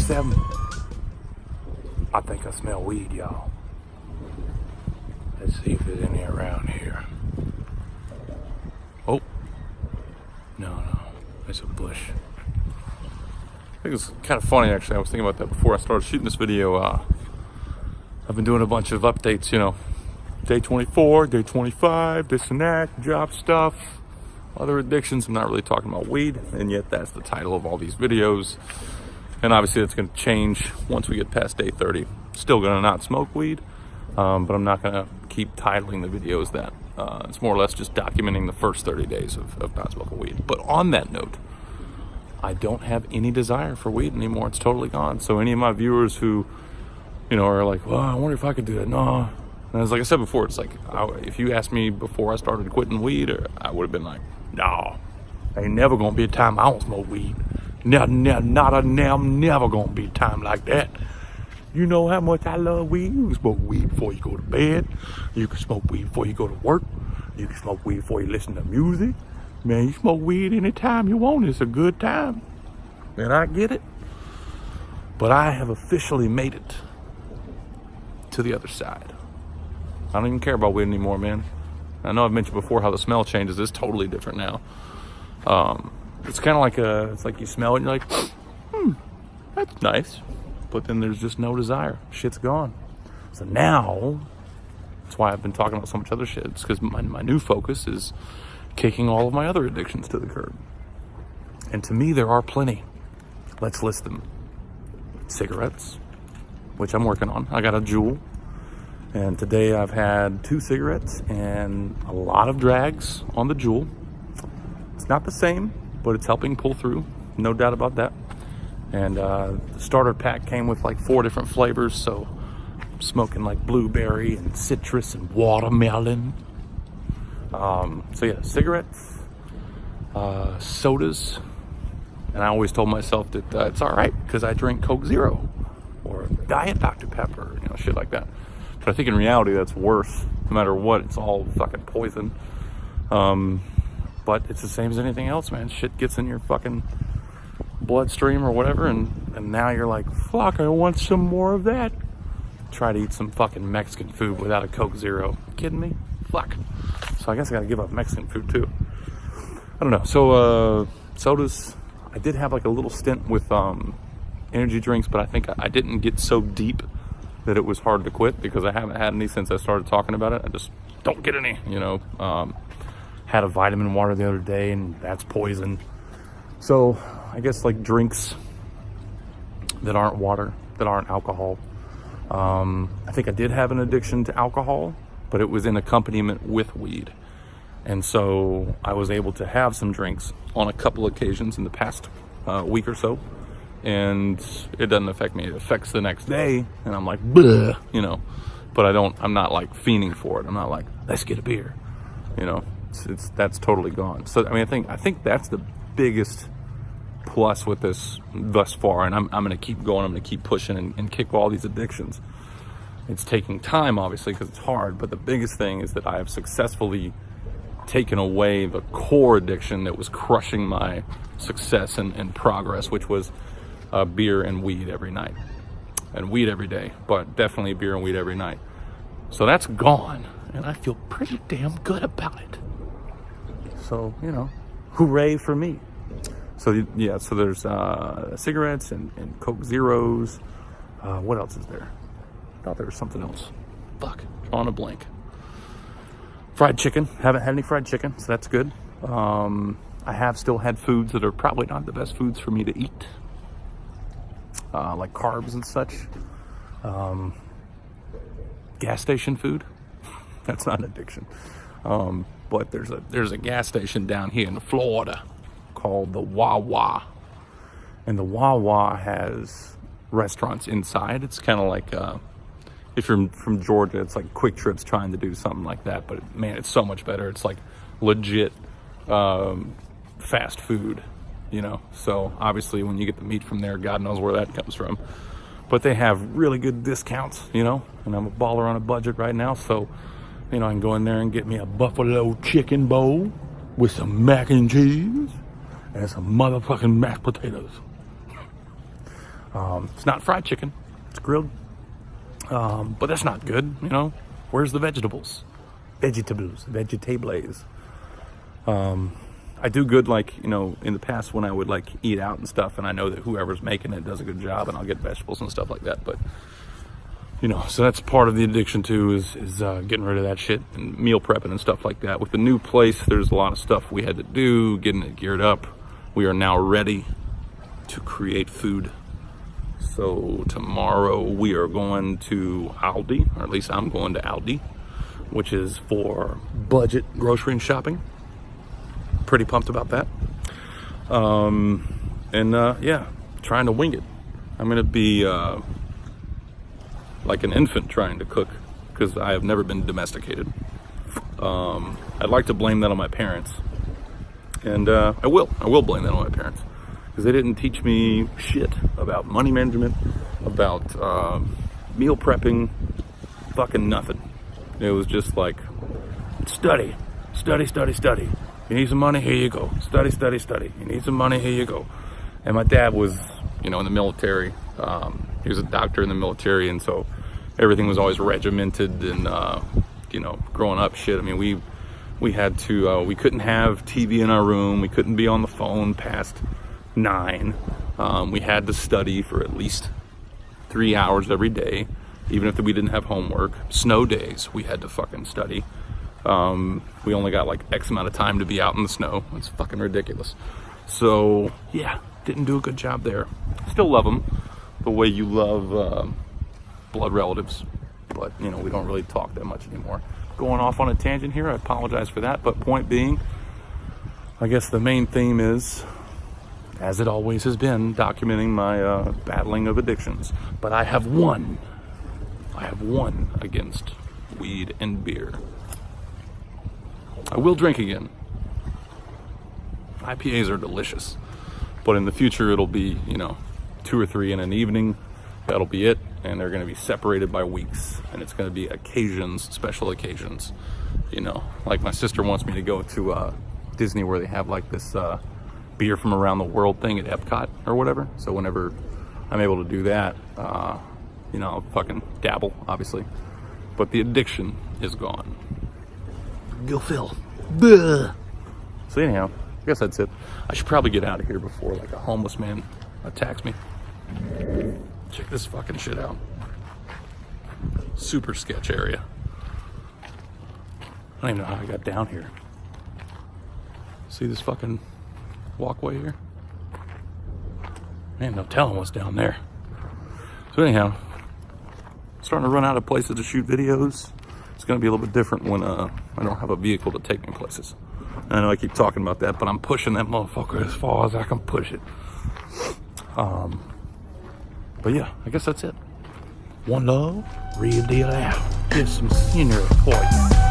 7. I think I smell weed, y'all. Let's see if there's any around here. Oh, no, it's a bush. I think it's kind of funny, actually. I was thinking about that before I started shooting this video. I've been doing a bunch of updates, day 24, day 25, this and that, job stuff, other addictions. I'm not really talking about weed, and yet that's the title of all these videos. And obviously that's going to change once we get past day 30. Still going to not smoke weed, but I'm not going to keep titling the videos that. It's more or less just documenting the first 30 days of not smoking weed. But on that note, I don't have any desire for weed anymore. It's totally gone. So any of my viewers who, are like, well, I wonder if I could do that. No. And as like I said before, it's like, if you asked me before I started quitting weed, I would have been like, no, ain't never going to be a time I don't smoke weed. Never going to be a time like that. You know how much I love weed. You can smoke weed before you go to bed. You can smoke weed before you go to work. You can smoke weed before you listen to music. Man, you smoke weed anytime you want. It's a good time. And I get it. But I have officially made it to the other side. I don't even care about weed anymore, man. I know I've mentioned before how the smell changes. It's totally different now. It's kind of like it's like you smell it and you're like, that's nice. But then there's just no desire. Shit's gone. So now, that's why I've been talking about so much other shit. It's because my new focus is kicking all of my other addictions to the curb. And to me, there are plenty. Let's list them. Cigarettes, which I'm working on. I got a Juul. And today I've had 2 cigarettes and a lot of drags on the Juul. It's not the same, but it's helping pull through. No doubt about that. And the starter pack came with like 4 different flavors. So I'm smoking like blueberry and citrus and watermelon. So yeah, cigarettes, sodas. And I always told myself that it's all right because I drink Coke Zero or Diet Dr. Pepper, shit like that. But I think in reality that's worse. No matter what, it's all fucking poison. But it's the same as anything else, man. Shit gets in your fucking bloodstream or whatever, and now you're like, fuck, I want some more of that. Try to eat some fucking Mexican food without a Coke Zero. You kidding me? Fuck. So I guess I gotta give up Mexican food too. I don't know. So sodas, I did have like a little stint with energy drinks, but I think I didn't get so deep that it was hard to quit because I haven't had any since I started talking about it. I just don't get any, had a vitamin water the other day and that's poison. So I guess like drinks that aren't water, that aren't alcohol. I think I did have an addiction to alcohol, but it was in accompaniment with weed. And so I was able to have some drinks on a couple occasions in the past week or so. And it doesn't affect me. It affects the next day. And I'm like, bleh, but I'm not like fiending for it. I'm not like, let's get a beer, that's totally gone. So, I mean, I think that's the biggest plus with this thus far. And I'm going to keep going. I'm going to keep pushing and kick all these addictions. It's taking time, obviously, because it's hard. But the biggest thing is that I have successfully taken away the core addiction that was crushing my success and progress, which was beer and weed every night. And weed every day, but definitely beer and weed every night. So that's gone. And I feel pretty damn good about it. So, hooray for me. So, yeah, so there's cigarettes and Coke Zeros. What else is there? I thought there was something else. Fuck, drawing a blank. Fried chicken. Haven't had any fried chicken, so that's good. I have still had foods that are probably not the best foods for me to eat. Like carbs and such. Gas station food. That's not an addiction. But there's a gas station down here in Florida called the Wawa. And the Wawa has restaurants inside. It's kind of like, if you're from Georgia, it's like Quick Trip's trying to do something like that. But man, it's so much better. It's like legit fast food, So obviously when you get the meat from there, God knows where that comes from. But they have really good discounts, and I'm a baller on a budget right now. So, I can go in there and get me a buffalo chicken bowl with some mac and cheese and some motherfucking mashed potatoes. It's not fried chicken, it's grilled. But that's not good, you know. Where's the vegetables? Vegetables. I do good, like, you know, in the past when I would like eat out and stuff, and I know that whoever's making it does a good job, and I'll get vegetables and stuff like that. But you know, so that's part of the addiction too, is getting rid of that shit and meal prepping and stuff like that. With the new place, there's a lot of stuff we had to do, getting it geared up. We are now ready to create food. So tomorrow we are going to Aldi, or at least I'm going to Aldi, which is for budget grocery and shopping. Pretty pumped about that. Yeah, trying to wing it. I'm gonna be like an infant trying to cook, because I have never been domesticated. I'd like to blame that on my parents, and I will blame that on my parents, because they didn't teach me shit about money management, about meal prepping, fucking nothing. It was just like, study. You need some money? Here you go. Study. You need some money? Here you go. And my dad was, you know, in the military. He was a doctor in the military, and so everything was always regimented. And you know, growing up, shit. I mean, we had to. We couldn't have TV in our room. We couldn't be on the phone past 9. We had to study for at least 3 hours every day, even if we didn't have homework. Snow days, we had to fucking study. We only got like X amount of time to be out in the snow. It's fucking ridiculous. So yeah, didn't do a good job there. Still love them the way you love blood relatives, but you know, we don't really talk that much anymore. Going off on a tangent here, I apologize for that, but point being, I guess the main theme is, as it always has been, documenting my battling of addictions. But I have won against weed and beer. I will drink again. IPAs are delicious, but in the future it'll be, you know, 2 or 3 in an evening. That'll be it, and they're going to be separated by weeks, and it's going to be occasions, special occasions. You know, like my sister wants me to go to Disney, where they have like this beer from around the world thing at Epcot or whatever. So whenever I'm able to do that, you know, I'll fucking dabble, obviously. But the addiction is gone. Go Phil. Buh. So anyhow, I guess that's it. I should probably get out of here before like a homeless man attacks me. Check this fucking shit out. Super sketch area. I don't even know how I got down here. See this fucking walkway here? Man, no telling what's down there. So anyhow, starting to run out of places to shoot videos. It's going to be a little bit different when I don't have a vehicle to take me places. And I know I keep talking about that, but I'm pushing that motherfucker as far as I can push it. But yeah, I guess that's it. One love, real deal out. Here's some scenery for you.